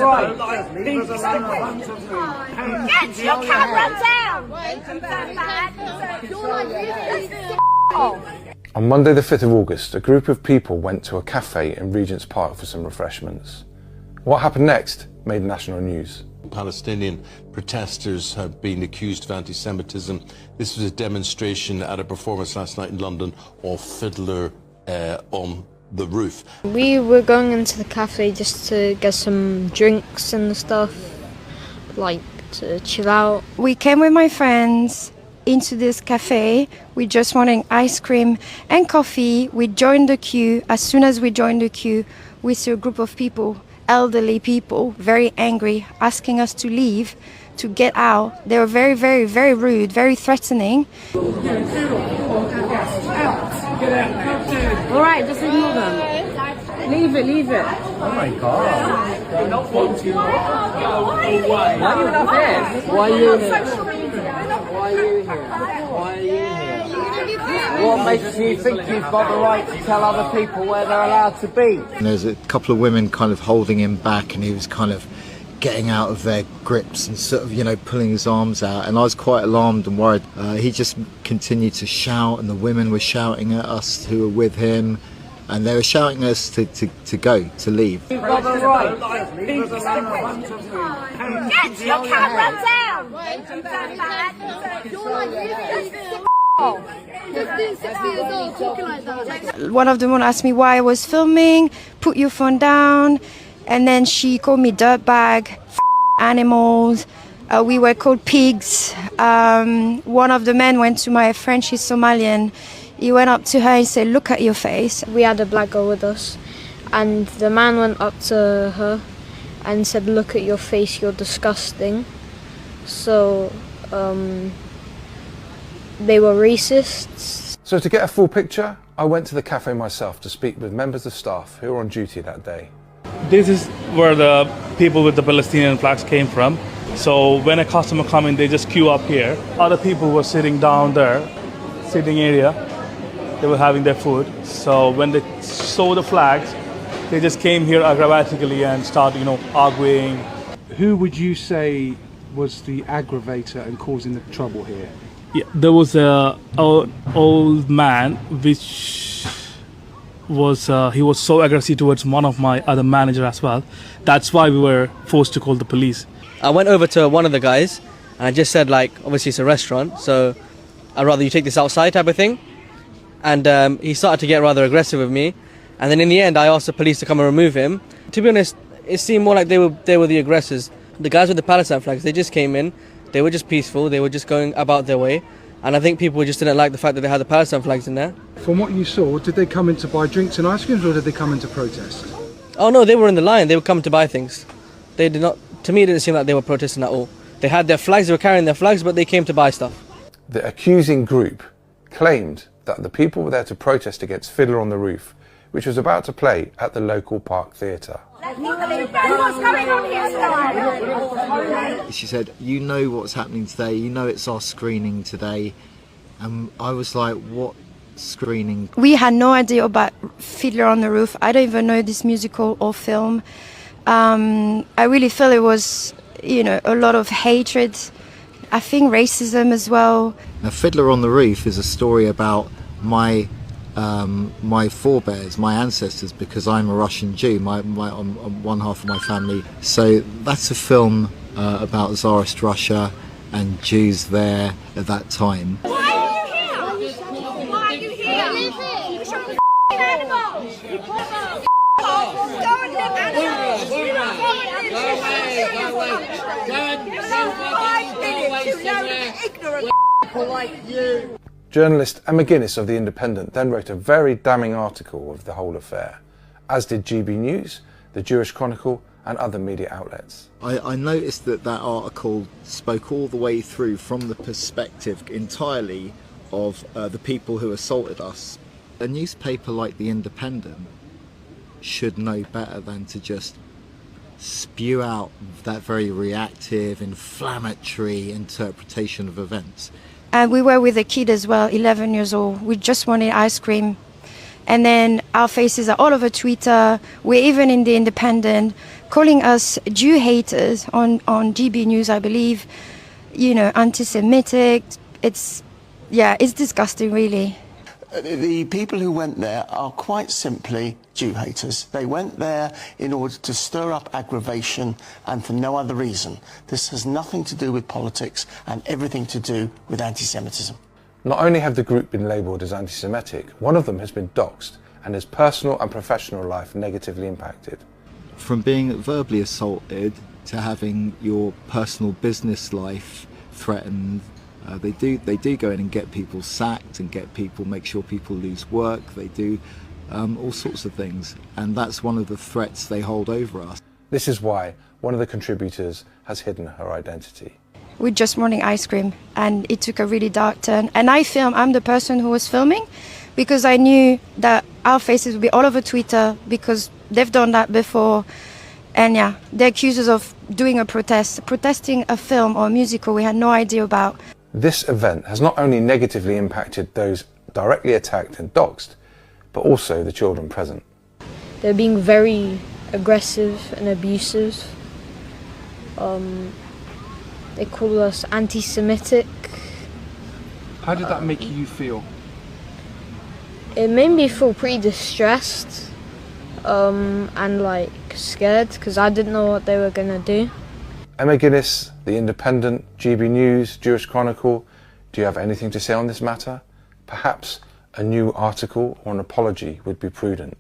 Get your camera down! On Monday the 5th of August, a group of people went to a cafe in Regents Park for some refreshments. What happened next made national news. Palestinian protesters have been accused of anti-Semitism. This was a demonstration at a performance last night in London of Fiddler on the Roof. We were going into the cafe just to get some drinks and stuff, like to chill out. We came with my friends into this cafe. We just wanted ice cream and coffee. We joined the queue. As soon as we joined the queue, we saw a group of people, elderly people, very angry, asking us to leave, to get out. They were very, very, very rude, very threatening. All right, just ignore them. Leave it. Oh my God. Why are you not here? Why are you here? What makes you think you've got the right to tell other people where they're allowed to be? And there's a couple of women kind of holding him back, and he was kind of getting out of their grips and sort of, pulling his arms out. And I was quite alarmed and worried. He just continued to shout, and the women were shouting at us who were with him. And they were shouting at us to go, to leave. Get your camera down! One of the women asked me why I was filming, put your phone down, and then she called me dirtbag, animals. We were called pigs. One of the men went to my friend, she's Somalian. He went up to her and said, "Look at your face." We had a black girl with us, and the man went up to her and said, "Look at your face, you're disgusting." So they were racists. So to get a full picture, I went to the cafe myself to speak with members of staff who were on duty that day. This is where the people with the Palestinian flags came from. So when a customer come in, they just queue up here. Other people were sitting down there, sitting area. They were having their food. So when they saw the flags, they just came here aggravatically and started, arguing. Who would you say was the aggravator and causing the trouble here? Yeah, there was a old man, which was he was so aggressive towards one of my other manager as well. That's why we were forced to call the police. I went over to one of the guys and I just said, obviously it's a restaurant, so I'd rather you take this outside type of thing. And he started to get rather aggressive with me. And then in the end, I asked the police to come and remove him. To be honest, it seemed more like they were the aggressors. The guys with the Palestine flags, they just came in. They were just peaceful. They were just going about their way. And I think people just didn't like the fact that they had the Palestine flags in there. From what you saw, did they come in to buy drinks and ice creams, or did they come in to protest? Oh no, they were in the line. They were coming to buy things. They did not. To me, it didn't seem like they were protesting at all. They had their flags. They were carrying their flags, but they came to buy stuff. The accusing group claimed that the people were there to protest against Fiddler on the Roof, which was about to play at the local park theatre. She said, "You know what's happening today, you know it's our screening today." And I was like, "What screening?" We had no idea about Fiddler on the Roof. I don't even know this musical or film. I really feel it was, a lot of hatred. I think racism as well. Now, Fiddler on the Roof is a story about my forebears, my ancestors, because I'm a Russian Jew, on one half of my family. So that's a film about Tsarist Russia and Jews there at that time. Why are you here? Why are you here? You should be animals. Go and live animals. Ignorant like you. Journalist Emma Guinness of The Independent then wrote a very damning article of the whole affair, as did GB News, the Jewish Chronicle and other media outlets. I noticed that article spoke all the way through from the perspective entirely of the people who assaulted us. A newspaper like The Independent should know better than to just spew out that very reactive, inflammatory interpretation of events. And we were with a kid as well, 11 years old. We just wanted ice cream. And then our faces are all over Twitter. We're even in The Independent calling us Jew haters on GB News, I believe, you know, anti-Semitic. It's disgusting, really. The people who went there are quite simply Jew haters. They went there in order to stir up aggravation and for no other reason. This has nothing to do with politics and everything to do with anti-Semitism. Not only have the group been labelled as anti-Semitic, one of them has been doxed and his personal and professional life negatively impacted. From being verbally assaulted to having your personal business life threatened. They do go in and get people sacked and make sure people lose work. They do all sorts of things, and that's one of the threats they hold over us. This is why one of the contributors has hidden her identity. We're just wanting ice cream, and it took a really dark turn. And I'm the person who was filming, because I knew that our faces would be all over Twitter, because they've done that before. And yeah, they accused us of doing protesting a film or a musical we had no idea about. This event has not only negatively impacted those directly attacked and doxed, but also the children present. They're being very aggressive and abusive. They call us anti-Semitic. How did that make you feel? It made me feel pretty distressed and like scared, because I didn't know what they were going to do. Emma Guinness, The Independent, GB News, Jewish Chronicle, do you have anything to say on this matter? Perhaps a new article or an apology would be prudent.